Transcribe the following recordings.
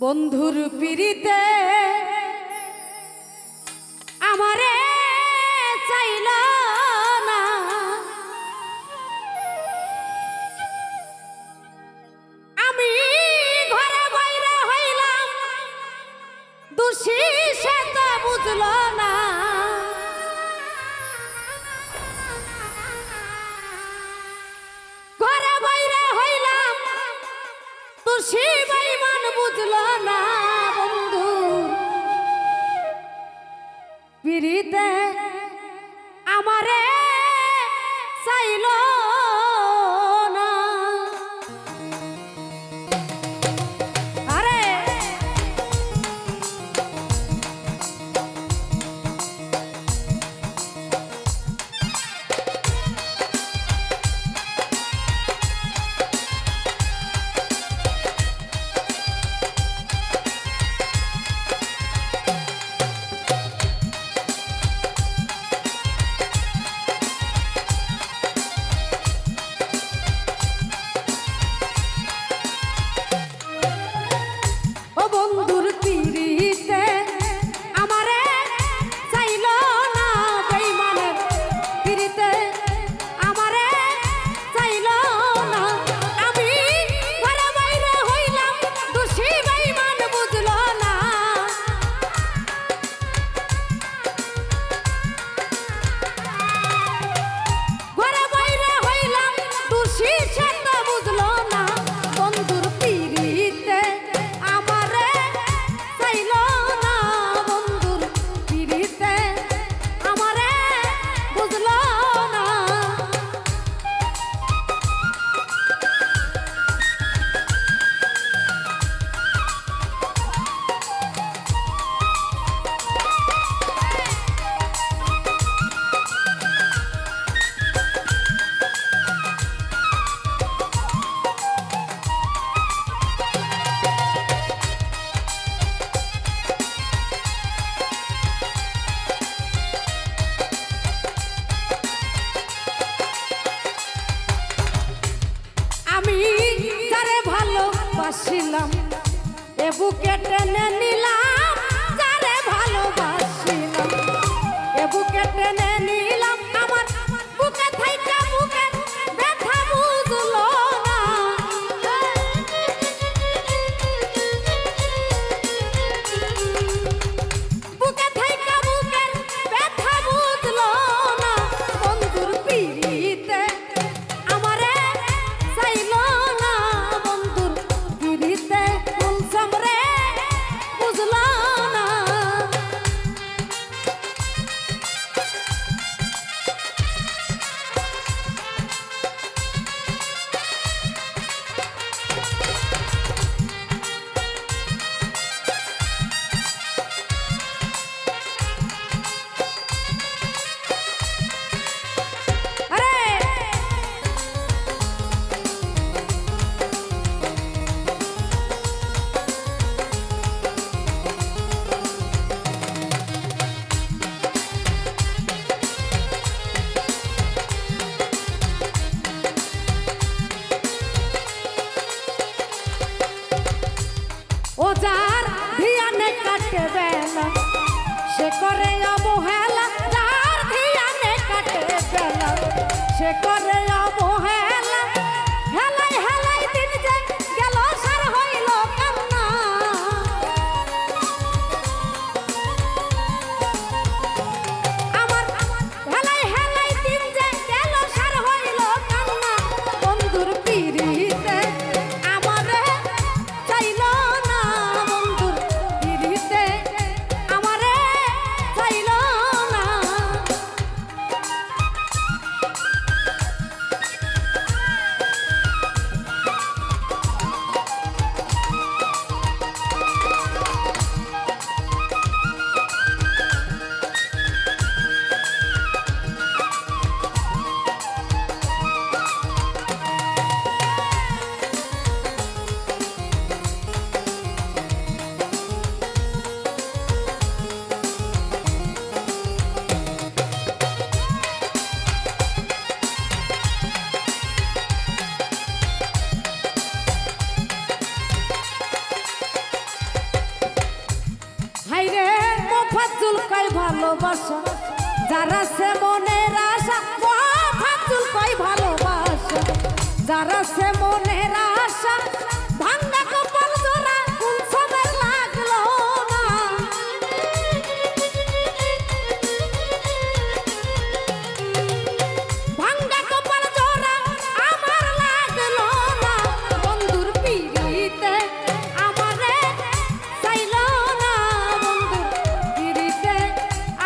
বন্ধুর পিরিতে আমারে চাইল না, আমি ঘরে বাইরে হইলাম দোষী, সে তো বুঝল না। ঘরে বাইরে হইলাম দোষী, বেঈমান বুঝল না। বন্ধু পিরিতে আমারে চাইল না। আরে বন্ধুর পিরিতে আমারে চাইল না, বেঈমানের পিরিতে আমারে চাইল না। আমি ঘরে বাইরে হইলাম দোষী, বেঈমান বুঝল না। ঘরে বাইরে হইলাম দোষী, সে তো বুঝল না। বন্ধুর পিরিতে যারে ভালোবাসিলাম এ বুকে টেনে নিলাম, যারে ভালোবাসিলাম এ বুকে টেনে নিলাম। আমার বুকে থাইকা বুকে ব্যথা বুঝল না। বুকে থাইকা বুকের ব্যথা বুঝল না। বন্ধুর পিরিতে আমারে চাইল না, বন্ধুর পিরিতে মনসাম রে বুঝল না। ও যার ধিয়ানে কাটে বেলা সে করে অবহেলা, যার ধিয়ানে কাটে বেলা সে করে অবহেলা। হেলাই হেলাই দিন যে গেল সার হইল কান্না। আমার হেলাই হেলাই দিন যে গেল সার হইল কান্না। বন্ধুর পিরিতে আমারে চাইল না, বন্ধুর পিরিতে ফাজুল কই ভালোবাসা যারা সে মনের আশা মহা ফাজুল কই ভালোবাসা যারা সে মনের আশা ভাঙ্গা কপাল জোড়া কোন সময় লাগলো না ভাঙ্গা কপাল জোড়া আমার লাগলো না বন্ধুর পিড়িতে আমারে চাইলো না বন্ধুর পিড়িতে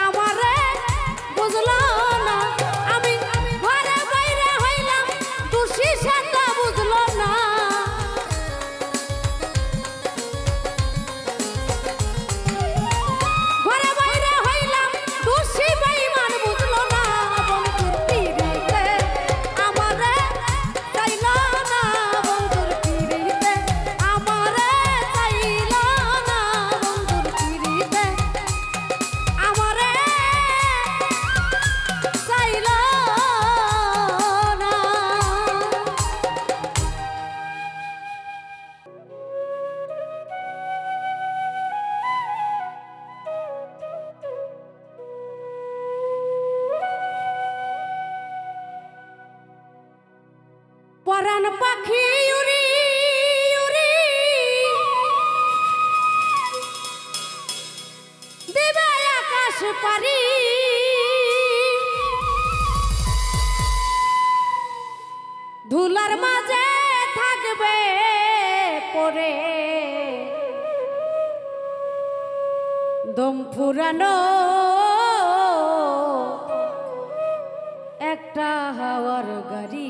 আমারে বুঝলো না আমি ঘরে বাইরে হইলাম দোষী সেটা বুঝলো না ঘরে বাইরে হইলাম দোষী বেঈমান বুঝলো না বন্ধুর পিড়িতে আমারে চাইলো না বন্ধুর পিড়িতে আমারে চাইলো না বন্ধুর পিড়িতে আমারে চাইলো না পরাণ পাখি উড়ি উড়ি দেবে আকাশ পারি ধুলার মাঝে থাকবে পরে দম ফুরানো একটা হাওয়ার গাড়ি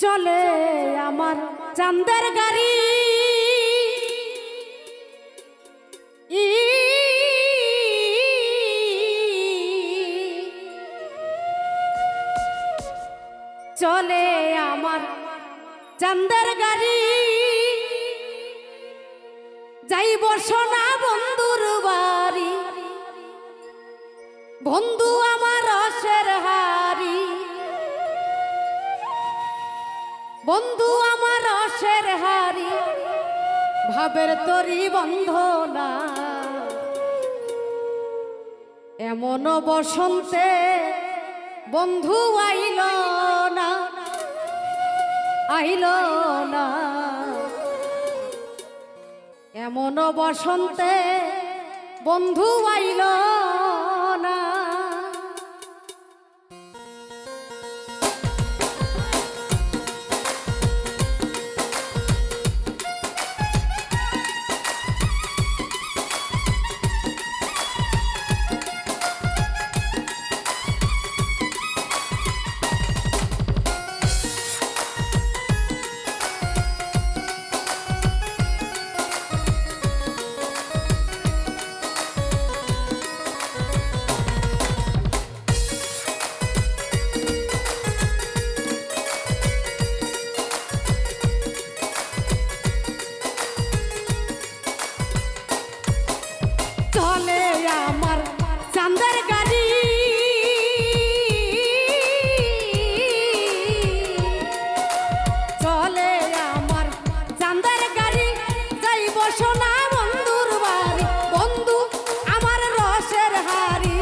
চলে আমার চাঁদের গাড়ি চলে আমার চাঁদের গাড়ি যাইব সোনা বন্ধুর বাড়ি বন্ধু আমার রসের হারি বন্ধু আমার রসের হারি ভাবের তরি বন্ধনা এমন বসন্তে বন্ধু আইল না আইল না এমন বসন্তে বন্ধু আইল না চলে আমার চাঁদের গাড়ি চলে আমার চাঁদের গাড়ি যাইব সোনা বন্ধুর বাড়ি বন্ধু আমার রসের হারি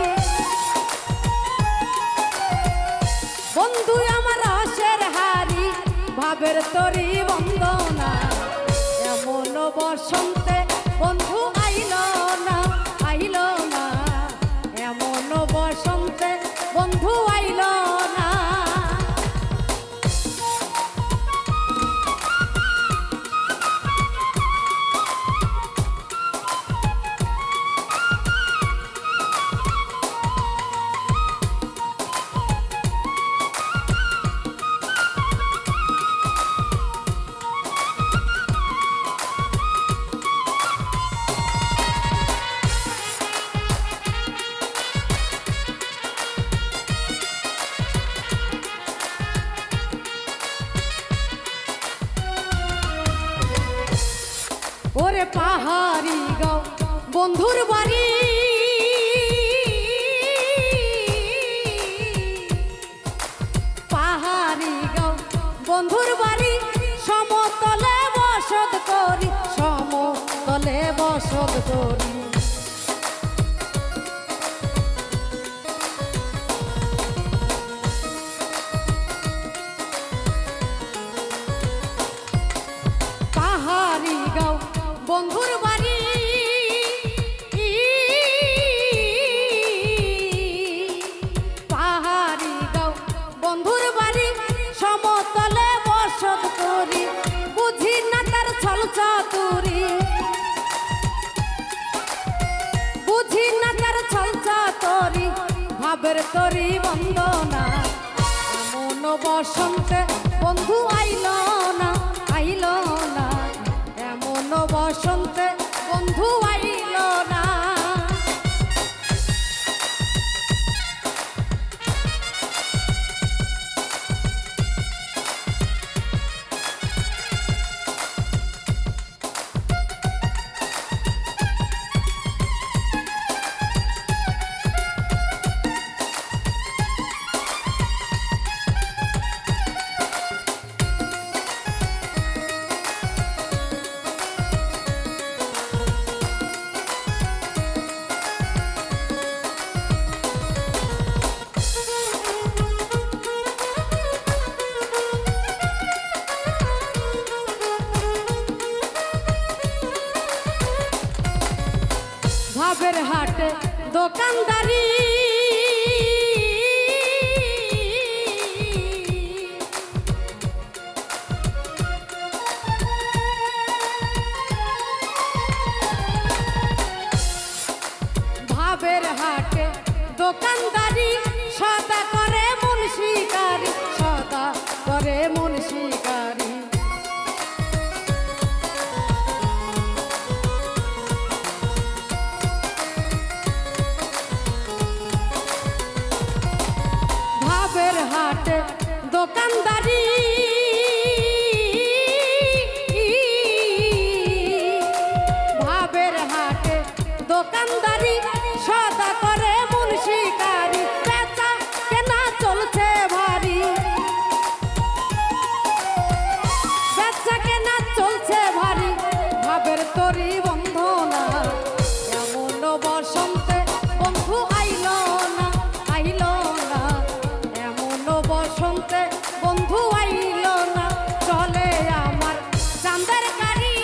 বন্ধু আমার রসের হারি ভাবের তরি বন্দনা এমন বসন্তে বন্ধু আইল না আইল না এমন বসন্তে বন্ধু আইল না ওরে পাহাড়ি গাঁও বন্ধুর বাড়ি পাহাড়ি গাঁও বন্ধুর বাড়ি সমতলে বসত করি সমতলে বসত করি পাহাড়ি গাঁও বন্ধুর বাড়ি পাহাড়ি গাঁও বন্ধুর বাড়ি সমতলে বসত করি বুঝি না তার ছল চাতুরি বুঝি না তার ছল চাতুরি ভাবের তরি বন্দনা এমন বসন্তে বন্ধু আইল না আইল না এমন বসন্তে বন্ধু আইল না ভাবের হাটে দোকানদারি ভাবের হাটে দোকানদারি সদা করে মুন্সিকারি সদা করে মুন্সি দোকানদারি ভাবের হাটে দোকানদারি সদা করে মুন্সিকারি বেচা কেনা চলছে ভারী বেচা কেনা চলছে ভারী ভাবের তরি বন্ধনা এমন বসন্তে বন্ধু আইলো না এমন বসন্তে বন্ধু আইলো না চলে আমার চাঁদের গাড়ি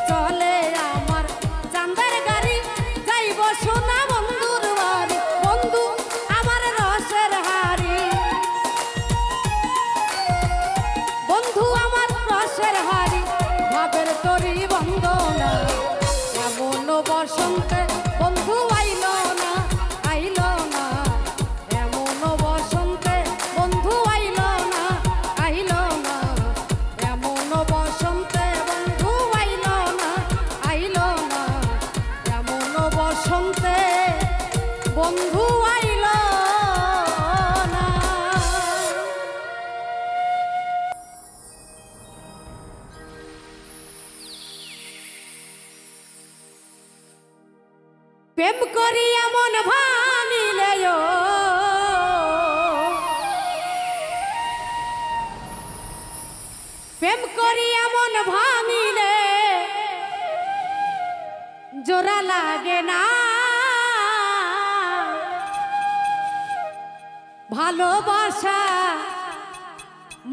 চলে আমার চাঁদের গাড়ি যাইব সোনা বন্ধুর বাড়ি বন্ধু আমার রসের হাড়ি বন্ধু আমার রসের হাড়ি ভাবের তরি বন্দনা এমন বসন্তে বন্ধু আইলো না এমন বসন্তে বন্ধু আইলো না এমন বসন্তে বন্ধু আইলো না এমন বসন্তে বন্ধু আইলো না। প্রেম করি এমন ভাঙিলে প্রেম করি এমন ভাঙিলে জোড়া লাগে না ভালোবাসা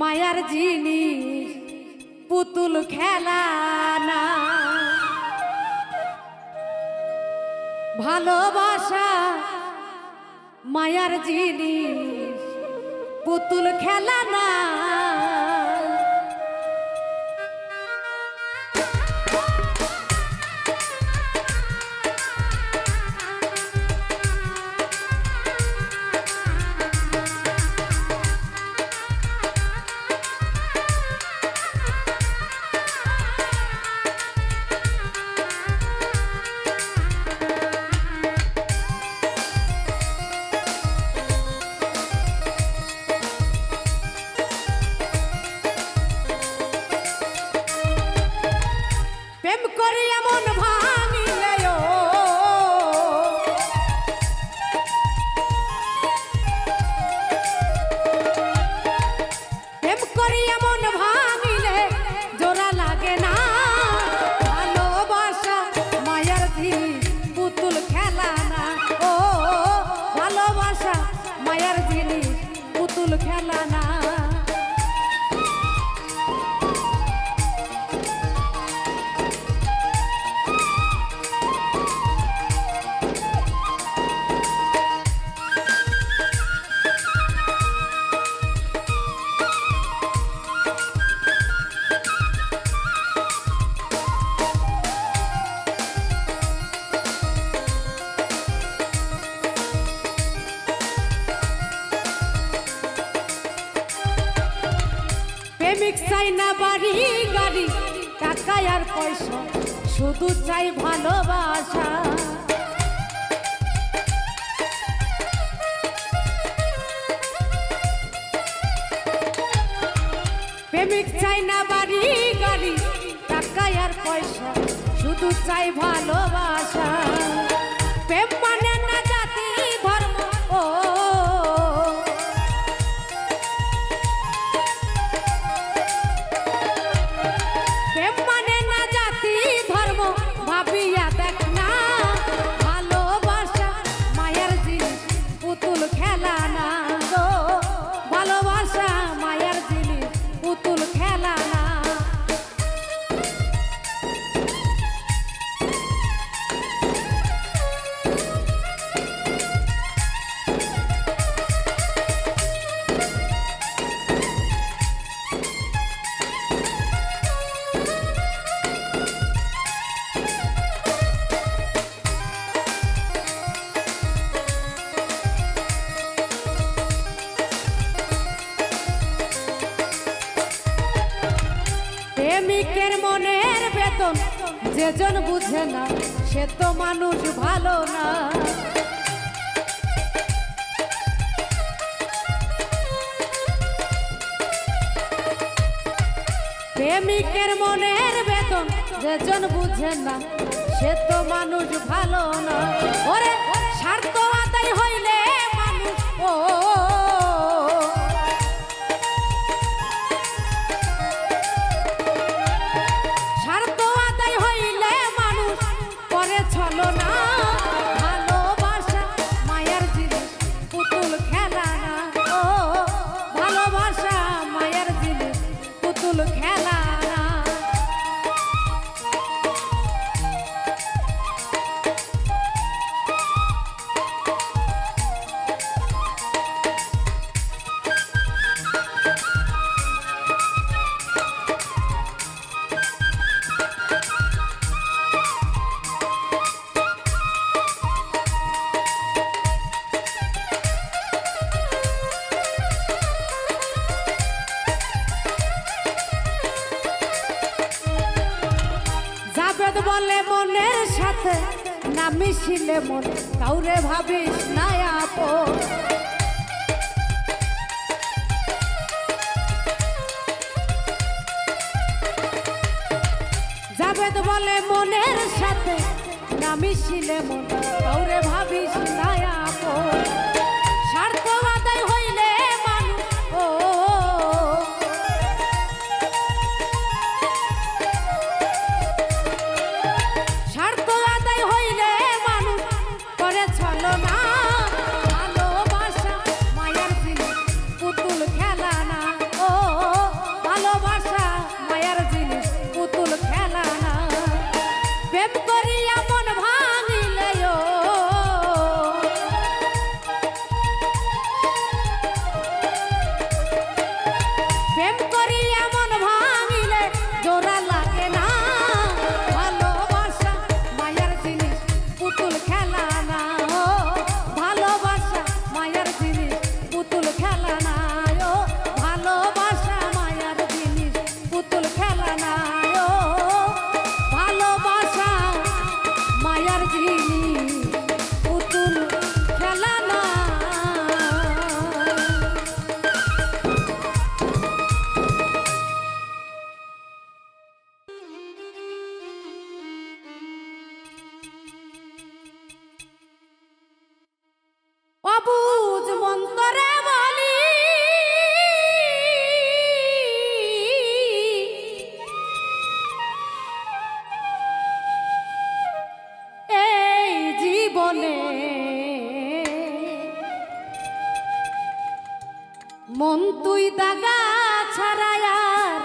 মায়ার জিনিস পুতুল খেলা না ভালোবাসা মায়ার জিনিস পুতুল খেলা না প্রেম করি এমন ভাঙিলে প্রেম করি এমন ভাঙিলে জোড়া লাগে না ভালোবাসা মায়ার জিনিস পুতুল খেলা না ও ভালোবাসা মায়ার জিনিস পুতুল খেলা না প্রেমিক চাই না বাড়ি গাড়ি টাকা আর পয়সা শুধু চাই ভালোবাসা প্রেমিক চাই না বাড়ি গাড়ি টাকা আর পয়সা শুধু চাই ভালোবাসা প্রেম মানে না জাতি ধর্ম ও প্রেম মানে না জাতি ধর্ম ভাবিয়া দেখ না ভালোবাসা মায়ের জিনিস পুতুল খেলা না গো ভালোবাসা মায়ের জিনিস পুতুল খেলা না প্রেমিকের মনের বেতন যেজন বুঝে না সে তো মানুষ ভালো না। প্রেমিকের মনের বেদন যেজন বুঝে না সে তো মানুষ ভালো না। ওরে স্বার্থ আদায় হইলে মানুষ স্বার্থ আদায় হইলে মানুষ করে ছলো না। ভালোবাসা মায়ার জিনিস পুতুল খেলা না। ও ভালোবাসা মায়ার জিনিস পুতুল খেলা না। বলে মনের সাথে না মিশিলে মন কাউরে ভাবিস না আপন। জাবেদ বলে মনের সাথে না মিশিলে মন কাউরে ভাবিস না আপন। স্বার্থ আদায় হইলে মানুষ স্বার্থ আদায় হইলে মানুষ করে ছলো না। ভালোবাসা মায়ার জিনিস পুতুল খেলা না। ও ভালোবাসা মায়ার জিনিস পুতুল খেলা না। প্রেম করিয়া মন ভাঙিলে প্রেম করিয়া মন ভাঙিলে জোড়া লাগে না। ভালোবাসা মায়ার জিনিস পুতুল খেলা না। ও ভালোবাসা মায়ার জিনিস পুতুল খেলা না। ও ভালোবাসা মায়ার জিনিস পুতুল খেলা না। ও ভালোবাসা মায়ার জিনিস পুতুল খেলা না। অবুঝ মন্তরে বলি এই জীবনে মন তুই দাগা ছাড়ায় আর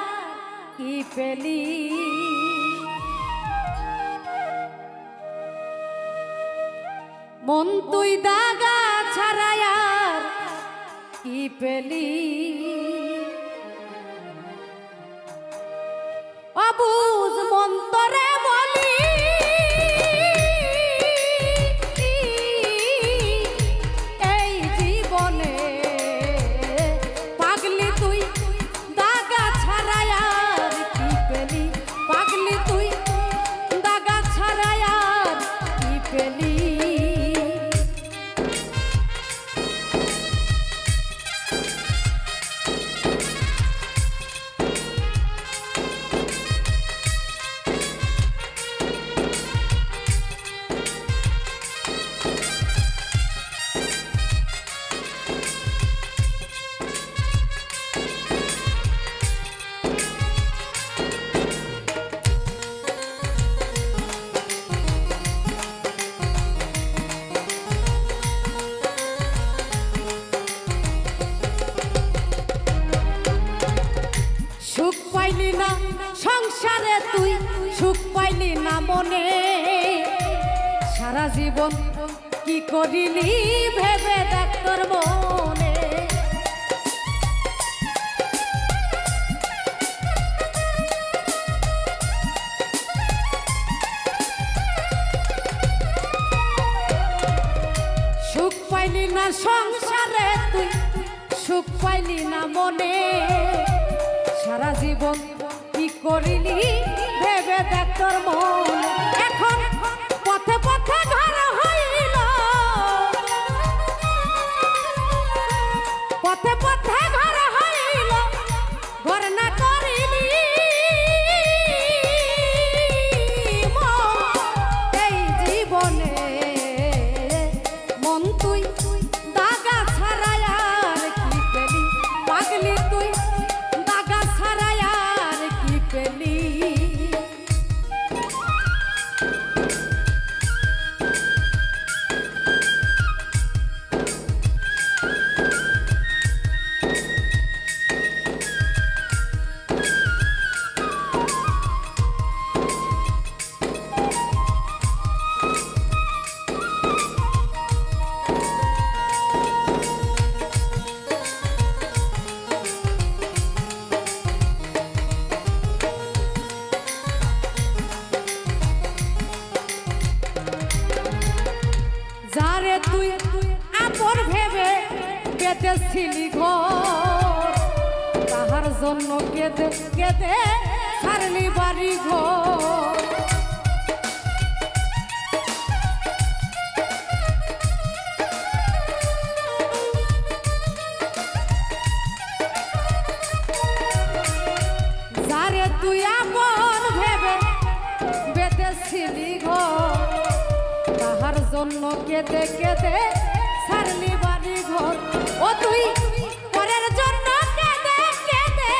কি পেলি। মন তুই দাগা ছাড়ায় আর কি পেলি। অবুঝ মন্তরে বলি এই জীবনে পাগলি তুই দাগা ছাড়ায় আর কি পেলি। পাগলি তুই দাগা ছাড়ায় আর কি পেলি। সুখ পাইলি না সংসারে তুই সুখ পাইলি না মনে। সারা জীবন কি করিলি ভেবে দেখ তোর মনে। সুখ পাইলি না সংসারে তুই সুখ পাইলি না মনে। সারা জীবন কি করিলি ভেবে দেখ তোর মন। এখন পথে পথে ঘর হইল পথে পথে ঘর হইল ঘর না করিলি। বেঁধেছিলি ঘর, তাহার জন্য কেঁদে কেঁদে ছাড়লি বাড়ি ঘর। যারে তুই আপন ভেবে বেঁধেছিলি ঘর, তাহার জন্য কেঁদে কেঁদে ছাড়লি বাড়ি ঘর। ও তুই পরের জন্য কেঁদে কেঁদে,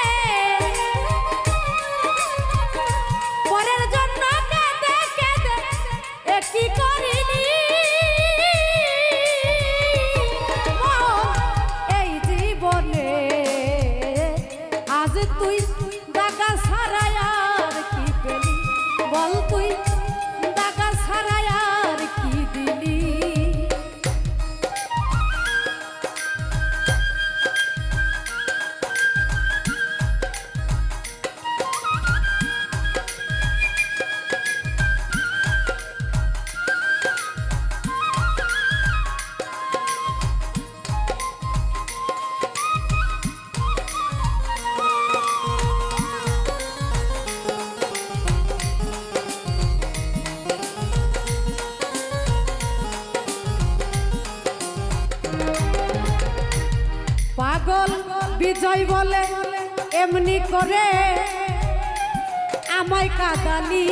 পরের জন্য কেঁদে কেঁদে কি করিলি এই জীবনে? আজ তুই দাগা ছাড়াই আর কি পেলি বল, তুই দাগা ছাড়াই আর কি দিলি? পাগল বিজয় বলে এমনি করে আমায় কাঁদালি,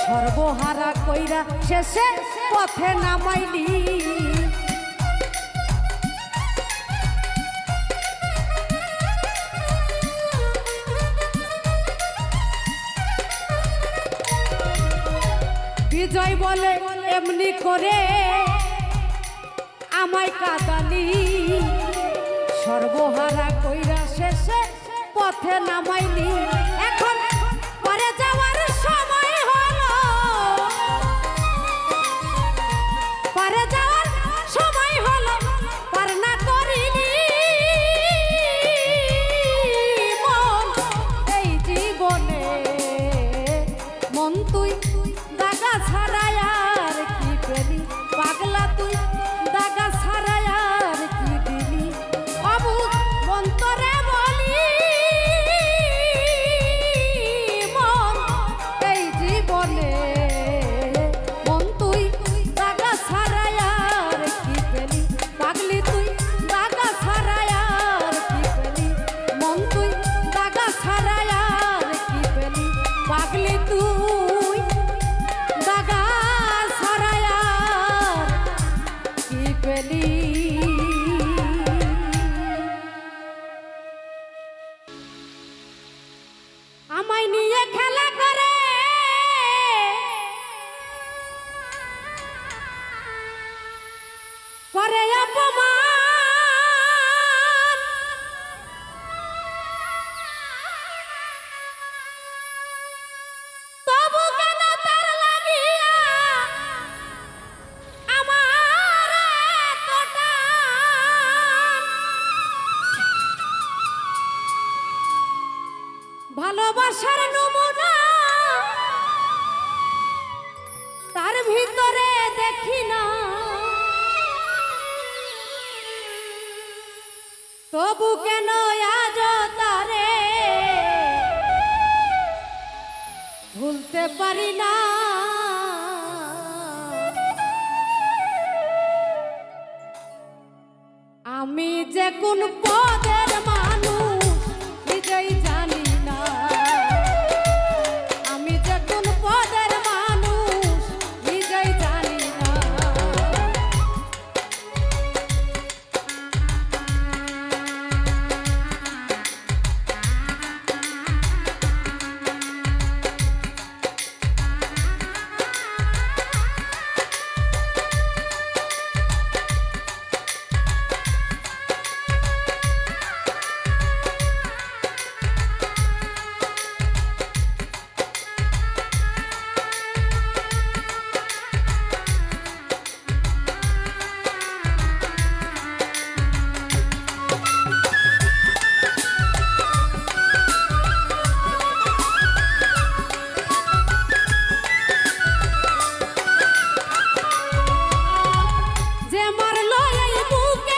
সর্বহারা কইরা শেষে পথে নামাইলি। বিজয় বলে এমনি করে আমায় কাঁদালি, সর্বহারা কইরা শেষে পথে নামাইলি। এখন পরে যাওয়ার সময় হলো, পরে যাওয়ার সময় হলো, পার না করিলি মন এই জীবনে। মন তুই দাগা ছাড়াই আর কি পেলি, পাগলা তুই দাগা ছাড়াই আর কি দিলি? অবুঝ অন্তরে বলি মন এই জীবনে, মন তুই দাগা ছাড়াই আর কি পেলি? পাগলি তুই দাগা ছাড়াই আর কি পেলি? মন তুই দাগা ছাড়াই আর কি পেলি? পাগলি তুই দাগা ছাড়াই আর কি পেলি? আমায় নিয়ে খেলা করে করে অপমান, তবু কেন তার লাগিয়া আমার এত টান? ভালোবাসার নমুনা তার ভিতরে দেখি না, তবু কেন আজ তারে ভুলতে পারি না? আমি যে কোন পদের মানুষ নিজেই জানি না, আমি যে কোন পদের মানুষ নিজেই জানি না। যে মারলো এই বুকে